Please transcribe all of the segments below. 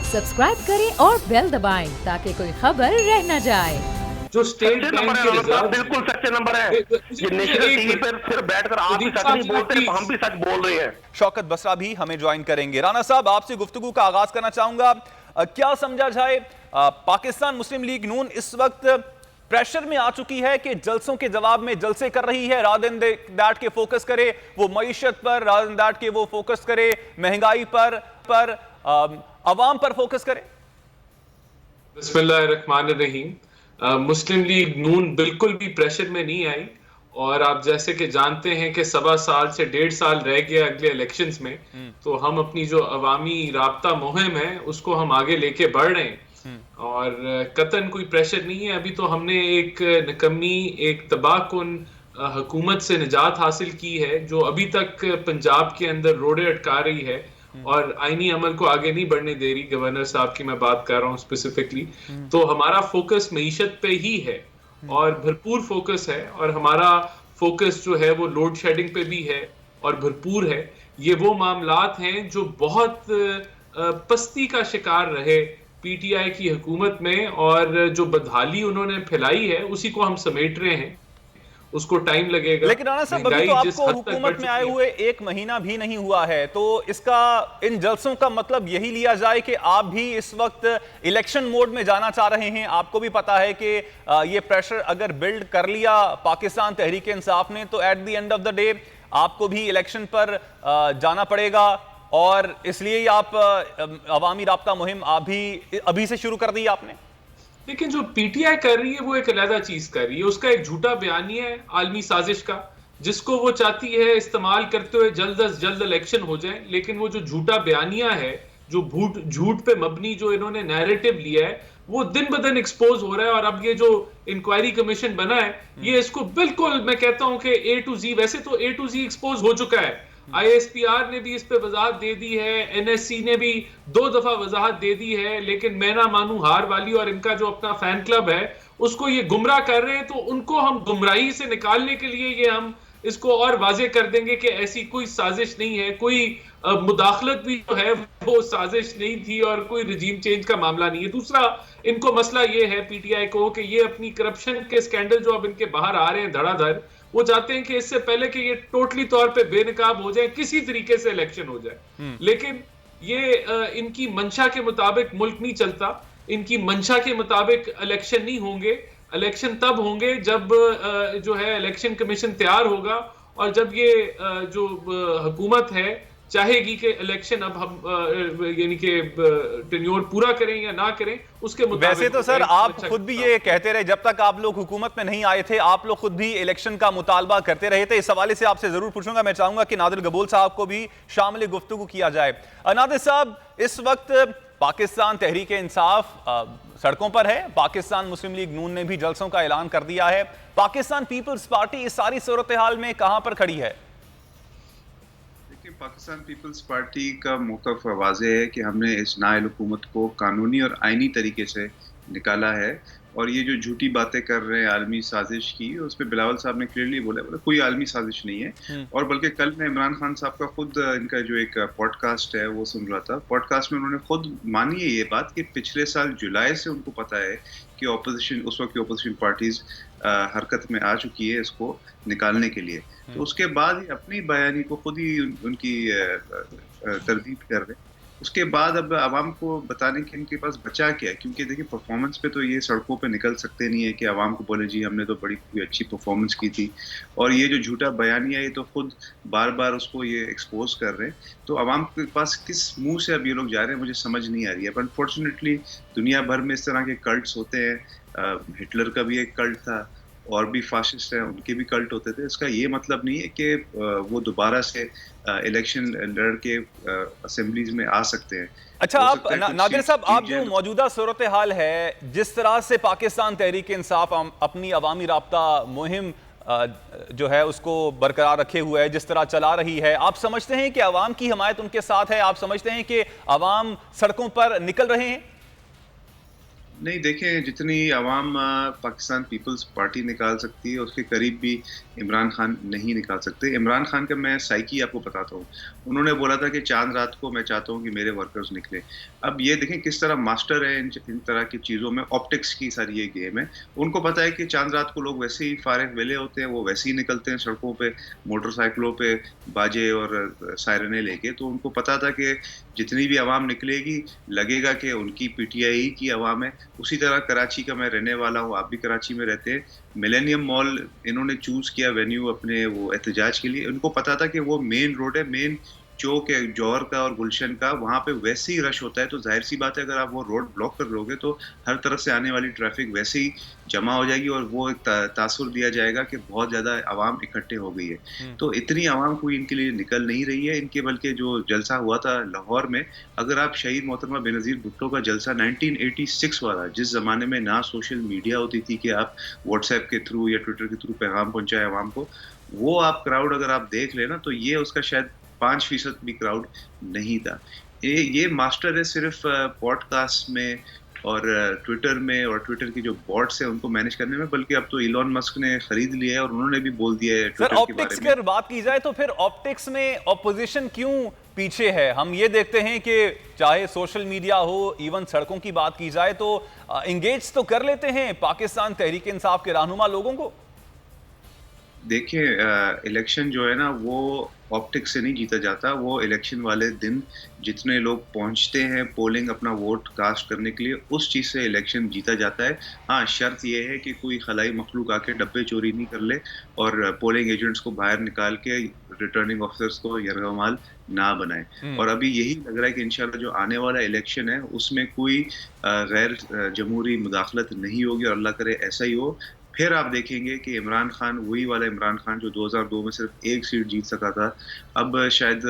Subscribe करें और bell दबाएं ताकि कोई खबर रह न जाए। जो स्टेट बैंक के रिजर्व बिल्कुल सच्चे नंबर है। ये नेशनल टीवी पर सिर्फ बैठकर आप भी सच नहीं बोलते, हम भी सच बोल रहे हैं। शौकत बसरा भी हमें ज्वाइन करेंगे। राना साहब, आपसे गुफ्तगू का आगाज करना चाहूंगा। क्या समझा जाए, पाकिस्तान मुस्लिम लीग नून इस वक्त प्रेशर में आ चुकी है कि जलसों के जवाब में जलसे कर रही है, रादर देन दैट के फोकस करे वो मईशत पर, रादर देन दैट के वो फोकस करे महंगाई पर अवाम पर फोकस करे? बिस्मिल्लाहिर्रहमानिर्रहीम। मुस्लिम लीग नून बिल्कुल भी प्रेशर में नहीं आई, और आप जैसे कि जानते हैं कि 1.25 साल से 1.5 साल रह गया अगले इलेक्शंस में, तो हम अपनी जो अवामी राब्ता मुहिम है उसको हम आगे लेके बढ़ रहे हैं, और कतन कोई प्रेशर नहीं है। अभी तो हमने एक निकम्मी, एक तबाहकुन हुकूमत से निजात हासिल की है जो अभी तक पंजाब के अंदर रोड़े अटका रही है और आईनी अमल को आगे नहीं बढ़ने दे रही। गवर्नर साहब की मैं बात कर रहा हूँ स्पेसिफिकली। तो हमारा फोकस मईशत पे ही है और भरपूर फोकस है, और हमारा फोकस जो है वो लोड शेडिंग पे भी है और भरपूर है। ये वो मामलात हैं जो बहुत पस्ती का शिकार रहे पीटीआई की हुकूमत में, और जो बदहाली उन्होंने फैलाई है उसी को हम समेट रहे हैं। उसको टाइम लगेगा। लेकिन राना साहब, अभी तो आपको हुकूमत में आए हुए 1 महीना भी नहीं हुआ है, तो इसका इन जलसों का मतलब यही लिया जाए कि आप भी इस वक्त इलेक्शन मोड में जाना चाह रहे हैं? आपको भी पता है कि ये प्रेशर अगर बिल्ड कर लिया पाकिस्तान तहरीक इंसाफ ने, तो at the end of the day आपको भी इलेक्शन पर जाना पड़ेगा, और इसलिए आप अवामी राब्ता मुहिम आप भी अभी से शुरू कर दी आपने। लेकिन जो पीटीआई कर रही है वो एक अलग चीज कर रही है। उसका एक झूठा बयानिया है आलमी साजिश का, जिसको वो चाहती है इस्तेमाल करते हुए जल्द अज जल्द इलेक्शन हो जाए। लेकिन वो जो झूठा बयानिया है, जो झूठ पे मबनी जो इन्होंने नैरेटिव लिया है, वो दिन ब दिन एक्सपोज हो रहा है। और अब ये जो इंक्वायरी कमीशन बना है, ये इसको बिल्कुल, मैं कहता हूं कि A to Z, वैसे तो A to Z एक्सपोज हो चुका है। ISPR ने भी इस पे वजाहत दे दी है, NSC ने भी 2 दफा वजाहत दे दी है, लेकिन मैं ना मानू हार वाली और इनका जो अपना फैन क्लब है उसको ये गुमराह कर रहे हैं। तो उनको हम गुमराही से निकालने के लिए ये हम इसको और वाजे कर देंगे कि ऐसी कोई साजिश नहीं है, कोई मुदाखलत भी जो है वो साजिश नहीं थी, और कोई रजीम चेंज का मामला नहीं है। दूसरा, इनको मसला ये है पीटीआई को कि ये अपनी करप्शन के स्कैंडल जो अब इनके बाहर आ रहे हैं धड़ाधड़, वो चाहते हैं कि इससे पहले कि ये टोटली तौर पे बेनकाब हो जाए, किसी तरीके से इलेक्शन हो जाए। लेकिन ये इनकी मंशा के मुताबिक मुल्क नहीं चलता। इनकी मंशा के मुताबिक इलेक्शन नहीं होंगे। इलेक्शन तब होंगे जब जो है इलेक्शन कमीशन तैयार होगा, और जब ये जो हुकूमत है चाहेगी कि इलेक्शन अब हम यानी कि टेन्योर पूरा करें या ना करें, उसके मुताबिक। वैसे तो सर आप खुद भी ये कहते रहे, जब तक आप लोग हुकूमत में नहीं आए थे आप लोग खुद भी इलेक्शन का मुतालबा करते रहे थे। इस हवाले से आपसे जरूर पूछूंगा। मैं चाहूंगा कि नादिर गबूल साहब को भी शामिल गुफ्तगू किया जाए। नादिर साहब, इस वक्त पाकिस्तान तहरीक इंसाफ सड़कों पर है, पाकिस्तान मुस्लिम लीग नून ने भी जलसों का ऐलान कर दिया है। पाकिस्तान पीपल्स पार्टी इस सारी सूरत हाल में कहां पर खड़ी है? पाकिस्तान पीपल्स पार्टी का मौक़िफ़ वाज़ेह है कि हमने इस नाअहल हुकूमत को कानूनी और आइनी तरीके से निकाला है, और ये जो झूठी बातें कर रहे हैं आलमी साजिश की, उस पर बिलावल साहब ने क्लियरली बोला कोई आलमी साजिश नहीं है। और बल्कि कल मैं इमरान खान साहब का खुद इनका जो एक पॉडकास्ट है वो सुन रहा था। पॉडकास्ट में उन्होंने खुद मानी है ये बात कि पिछले साल जुलाई से उनको पता है कि ऑपोजिशन, उस वक्त की ऑपोजिशन पार्टीज हरकत में आ चुकी है इसको निकालने के लिए। तो उसके बाद ही अपनी बयानी को खुद ही उनकी तरदीद कर रहे हैं। उसके बाद अब आवाम को बताने के इनके पास बचा क्या है, क्योंकि देखिए परफॉर्मेंस पे तो ये सड़कों पे निकल सकते नहीं है कि आवाम को बोले जी हमने तो बड़ी अच्छी परफॉर्मेंस की थी, और ये जो झूठा बयानिया है तो खुद बार बार उसको ये एक्सपोज कर रहे हैं। तो आवाम के पास किस मुंह से अब ये लोग जा रहे हैं मुझे समझ नहीं आ रही है। बट अनफॉर्चुनेटली दुनिया भर में इस तरह के कल्ट्स होते हैं। हिटलर का भी एक कल्ट था, और भी फाशिस्ट हैं उनके भी कल्ट होते थे। इसका ये मतलब नहीं है कि वो दोबारा से इलेक्शन लड़ के असेंबलीज में आ सकते हैं। अच्छा, आप नादिर साहब, आप जो मौजूदा सूरत हाल है, जिस तरह से पाकिस्तान तहरीक इंसाफ अपनी अवामी राब्ता मुहिम जो है उसको बरकरार रखे हुए है, जिस तरह चला रही है, आप समझते हैं कि अवाम की हमायत उनके साथ है? आप समझते हैं कि अवाम सड़कों पर निकल रहे हैं? नहीं, देखें, जितनी आवाम पाकिस्तान पीपल्स पार्टी निकाल सकती है उसके करीब भी इमरान खान नहीं निकाल सकते। इमरान खान का मैं साइकी आपको बताता हूँ। उन्होंने बोला था कि चांद रात को मैं चाहता हूँ कि मेरे वर्कर्स निकले। अब ये देखें किस तरह मास्टर है इन तरह की चीज़ों में, ऑप्टिक्स की सारी ये गेम है। उनको पता है कि चांद रात को लोग वैसे ही फारिग वेले होते हैं, वो वैसे ही निकलते हैं सड़कों पे, मोटरसाइकिलों पे बाजे और सायरने लेके। तो उनको पता था कि जितनी भी आवाम निकलेगी लगेगा कि उनकी पीटीआई की आवाम है। उसी तरह कराची का मैं रहने वाला हूँ, आप भी कराची में रहते हैं। मिलेनियम मॉल इन्होंने चूज किया वेन्यू अपने वो एहतजाज के लिए। उनको पता था कि वो मेन रोड है, मेन चौक है जौहर का और गुलशन का, वहाँ पे वैसे ही रश होता है। तो जाहिर सी बात है अगर आप वो रोड ब्लॉक कर लोगे तो हर तरफ से आने वाली ट्रैफिक वैसे ही जमा हो जाएगी और वो एक तासुर दिया जाएगा कि बहुत ज़्यादा आवाम इकट्ठे हो गई है। तो इतनी आवाम कोई इनके लिए निकल नहीं रही है इनके, बल्कि जो जलसा हुआ था लाहौर में, अगर आप शहीद मोहतरमा बेनज़ीर भुट्टो का जलसा 1986 वाला, जिस ज़माने में ना सोशल मीडिया होती थी कि आप व्हाट्सएप के थ्रू या ट्विटर के थ्रू पैगाम पहुँचाए आवाम को, वो आप क्राउड अगर आप देख लेना तो ये उसका शायद 5% भी क्राउड नहीं था। ये मास्टर है सिर्फ पॉडकास्ट में और ट्विटर में, और ट्विटर की जो बॉट्स है उनको मैनेज करने में, बल्कि अब तो इलॉन मस्क ने खरीद लिया है और उन्होंने भी बोल दिया है ट्विटर के बारे में। अगर बात की जाए तो फिर ऑप्टिक्स में ऑपोजिशन क्यों पीछे है? हम ये देखते हैं कि चाहे सोशल मीडिया हो, इवन सड़कों की बात की जाए तो इंगेज तो कर लेते हैं पाकिस्तान तहरीक इंसाफ के रहनुमा लोगों को। देखिए, इलेक्शन जो है ना वो ऑप्टिक्स से नहीं जीता जाता। वो इलेक्शन वाले दिन जितने लोग पहुंचते हैं पोलिंग अपना वोट कास्ट करने के लिए, उस चीज़ से इलेक्शन जीता जाता है। हाँ, शर्त ये है कि कोई खलाई मखलूक आके डब्बे चोरी नहीं कर ले और पोलिंग एजेंट्स को बाहर निकाल के रिटर्निंग ऑफिसर्स को यरगमाल ना बनाए। और अभी यही लग रहा है कि इंशाल्लाह जो आने वाला इलेक्शन है उसमें कोई गैर जमहूरी मुदाखलत नहीं होगी और अल्लाह करे ऐसा ही हो। फिर आप देखेंगे कि इमरान खान, वही वाला इमरान खान जो 2002 में सिर्फ 1 सीट जीत सका था, अब शायद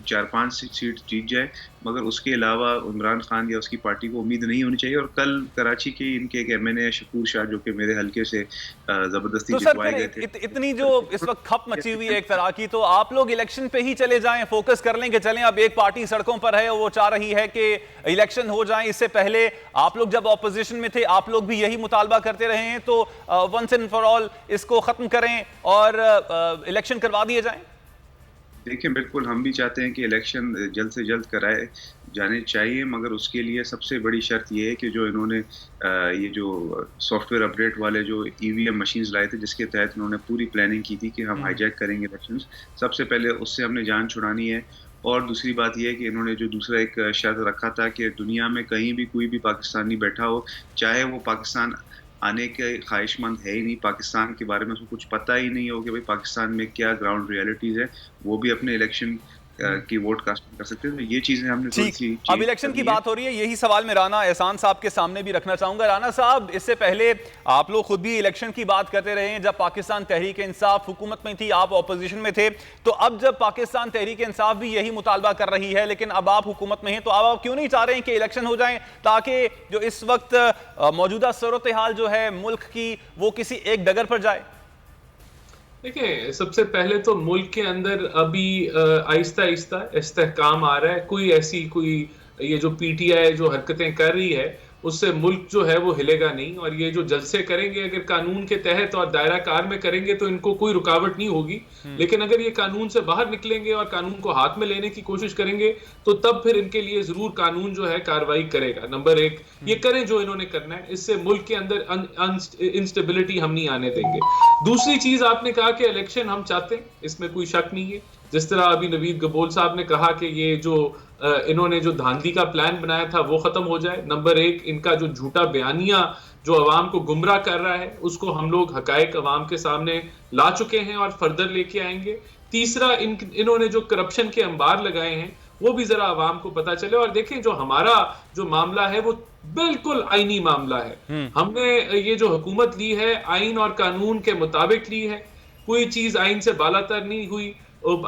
4-5 सीट जीत जाए, मगर उसके अलावा इमरान खान या उसकी पार्टी को उम्मीद नहीं होनी चाहिए। और कल कराची के इनके एक एमएनए शकूर शाह जो कि मेरे हल्के से जबरदस्ती जितवाए गए थे। इतनी जो इस वक्त खप मची हुई है एक तरह की, तो आप लोग इलेक्शन पे ही चले जाएं, फोकस कर लें कि चलें अब एक पार्टी सड़कों पर है, वो चाह रही है कि इलेक्शन हो जाए। इससे पहले आप लोग जब ऑपोजिशन में थे आप लोग भी यही मुतालबा करते रहे हैं, तो वंस एंड फॉर ऑल इसको खत्म करें और इलेक्शन करवा दिए जाएं। देखिए, बिल्कुल हम भी चाहते हैं कि इलेक्शन जल्द से जल्द कराए जाने चाहिए, मगर उसके लिए सबसे बड़ी शर्त ये है कि जो इन्होंने ये जो सॉफ्टवेयर अपडेट वाले जो ईवीएम मशीन्स लाए थे, जिसके तहत इन्होंने पूरी प्लानिंग की थी कि हम हाईजैक करेंगे इलेक्शंस, सबसे पहले उससे हमने जान छुड़ानी है। और दूसरी बात यह है कि इन्होंने जो दूसरा एक शर्त रखा था कि दुनिया में कहीं भी कोई भी पाकिस्तानी बैठा हो, चाहे वो पाकिस्तान आने के ख्वाहिशमंद है ही नहीं, पाकिस्तान के बारे में उसको कुछ पता ही नहीं हो कि भाई पाकिस्तान में क्या ग्राउंड रियलिटीज है, वो भी अपने इलेक्शन की वोट कास्टिंग कर सकते हैं। तो ये चीजें हमने थोड़ी सी अब इलेक्शन की बात हो रही है, यही सवाल मैं राना एहसान साहब के सामने भी रखना चाहूंगा। राना साहब, इससे पहले आप लोग खुद भी इलेक्शन की बात करते रहे हैं। जब पाकिस्तान तहरीक इंसाफ हुकूमत में थी, आप ऑपोजिशन में थे, तो अब जब पाकिस्तान तहरीक इंसाफ भी यही मुतालबा कर रही है, लेकिन अब आप हुकूमत में हैं, तो अब आप क्यों नहीं चाह रहे हैं कि इलेक्शन हो जाए, ताकि जो इस वक्त मौजूदा सूरत हाल जो है मुल्क की, वो किसी एक डगर पर जाए? देखिए, सबसे पहले तो मुल्क के अंदर अभी आहिस्ता आहिस्ता इस्तेहकाम आ रहा है। कोई ये जो पीटीआई जो हरकतें कर रही है उससे मुल्क जो है वो हिलेगा नहीं। और ये जो जलसे करेंगे अगर कानून के तहत और दायरा कार में करेंगे तो इनको कोई रुकावट नहीं होगी, लेकिन अगर ये कानून से बाहर निकलेंगे और कानून को हाथ में लेने की कोशिश करेंगे तो तब फिर इनके लिए जरूर कानून जो है कार्रवाई करेगा। नंबर 1, ये करें जो इन्होंने करना है, इससे मुल्क के अंदर इंस्टेबिलिटी हम नहीं आने देंगे। दूसरी चीज, आपने कहा कि इलेक्शन हम चाहते हैं, इसमें कोई शक नहीं है। जिस तरह अभी नवीद गबोल साहब ने कहा कि ये जो इन्होंने जो धांधली का प्लान बनाया था वो खत्म हो जाए। नंबर 1, इनका जो झूठा बयानिया जो अवाम को गुमराह कर रहा है उसको हम लोग हकायक अवाम के सामने ला चुके हैं और फर्दर लेके आएंगे। तीसरा, इन्होंने जो करप्शन के अंबार लगाए हैं वो भी जरा अवाम को पता चले। और देखें, जो हमारा जो मामला है वो बिल्कुल आईनी मामला है। हमने ये जो हुकूमत ली है आइन और कानून के मुताबिक ली है, कोई चीज आइन से बालातर नहीं हुई,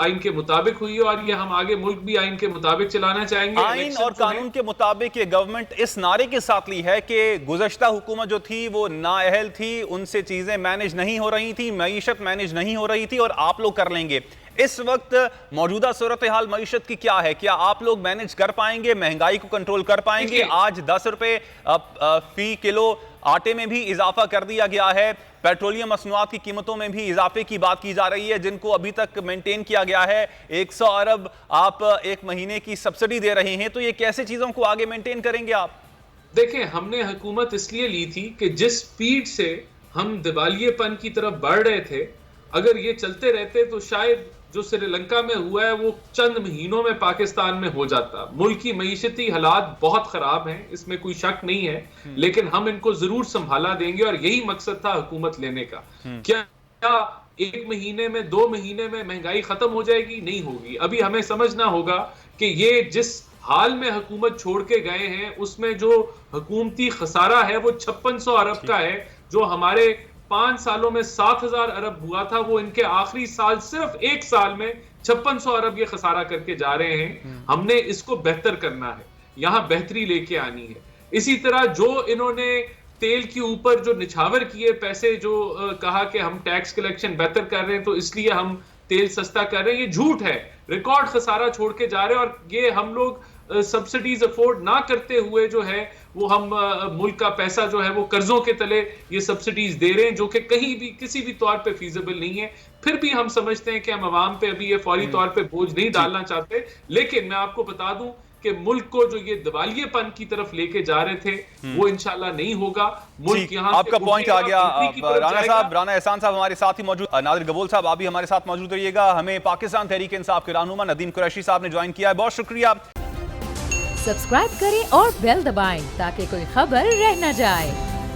आइन के मुताबिक हुई, और ये हम आगे मुल्क भी आइन के मुताबिक चलाना चाहेंगे। आइन और कानून के मुताबिक ये गवर्नमेंट इस नारे के साथ ली है कि गुज़श्ता हुकूमत जो थी वो नाअहल थी, उनसे चीजें मैनेज नहीं हो रही थी, मईशत मैनेज नहीं हो रही थी और आप लोग कर लेंगे। اس وقت موجودہ صورتحال معیشت کی کیا ہے؟ کیا آپ لوگ مینج کر پائیں گے؟ مہنگائی کو کنٹرول کر پائیں گے؟ آج 10 روپے فی کلو آٹے میں بھی اضافہ کر دیا گیا ہے، پیٹرولیم مصنوعات کی قیمتوں میں بھی اضافے کی بات کی جا رہی ہے جن کو ابھی تک مینٹین کیا گیا ہے، 100 ارب آپ ایک مہینے کی سبسڈی دے رہے ہیں، تو یہ کیسے چیزوں کو آگے مینٹین کریں گے آپ؟ دیکھیں، ہم نے حکومت اس لیے لی تھی کہ جس سپیڈ سے ہم دیوالیے پن کی طرف بڑھ رہے تھے، اگر یہ چلتے رہتے تو شاید جو سری لنکا میں ہوا ہے وہ چند مہینوں میں پاکستان میں ہو جاتا۔ ملک کی معیشتی حالات بہت خراب ہیں، اس میں کوئی شک نہیں ہے، لیکن ہم ان کو ضرور سنبھالا دیں گے، اور یہی مقصد تھا حکومت لینے کا۔ کیا 1 مہینے میں 2 مہینے میں مہنگائی ختم ہو جائے گی؟ نہیں ہوگی۔ ابھی ہمیں سمجھنا ہوگا کہ یہ جس حال میں حکومت چھوڑ کے گئے ہیں اس میں جو حکومتی خسارہ ہے وہ 5600 ارب کا ہے، جو ہمارے 5 سالوں میں 7000 ارب ہوا تھا، وہ ان کے آخری سال صرف 1 سال میں 5600 ارب یہ خسارہ کر کے جا رہے ہیں۔ ہم نے اس کو بہتر کرنا ہے، یہاں بہتری لے کے آنی ہے۔ اسی طرح جو انہوں نے تیل کے اوپر جو نچھاور کیے پیسے، جو کہا کہ ہم ٹیکس کلیکشن بہتر کر رہے ہیں تو اس لیے ہم تیل سستا کر رہے ہیں، یہ جھوٹ ہے۔ ریکارڈ خسارہ چھوڑ کے جا رہے ہیں، اور یہ ہم لوگ سبسڈیز افورڈ نہ کرتے ہوئے جو ہے وہ ہم ملک کا پیسہ جو ہے وہ قرضوں کے تلے یہ سبسڈیز دے رہے ہیں، جو کہ کہیں بھی کسی بھی طور پہ فیزیبل نہیں ہے۔ پھر بھی ہم سمجھتے ہیں کہ ہم عوام پہ ابھی یہ فوری طور پہ بوجھ نہیں ڈالنا چاہتے، لیکن میں آپ کو بتا دوں کہ ملک کو جو یہ دیوالیے پن کی طرف لے کے جا رہے تھے وہ انشاءاللہ نہیں ہوگا۔ ملک یہاں آپ کا پوائنٹ آ گیا۔ رانا صاحب، رانا احسان صاحب ہمارے ساتھ ہی موجود، نادر گبول صاحب آپ بھی ہمارے ساتھ موجود رہیے گا۔ ہمیں پاکستان تحریک انصاف کے رہنما ندیم قریشی صاحب نے جوائن کیا ہے، بہت شکریہ۔ سبسکرائب کریں اور بیل دبائیں تاکہ کوئی خبر رہ نہ جائے۔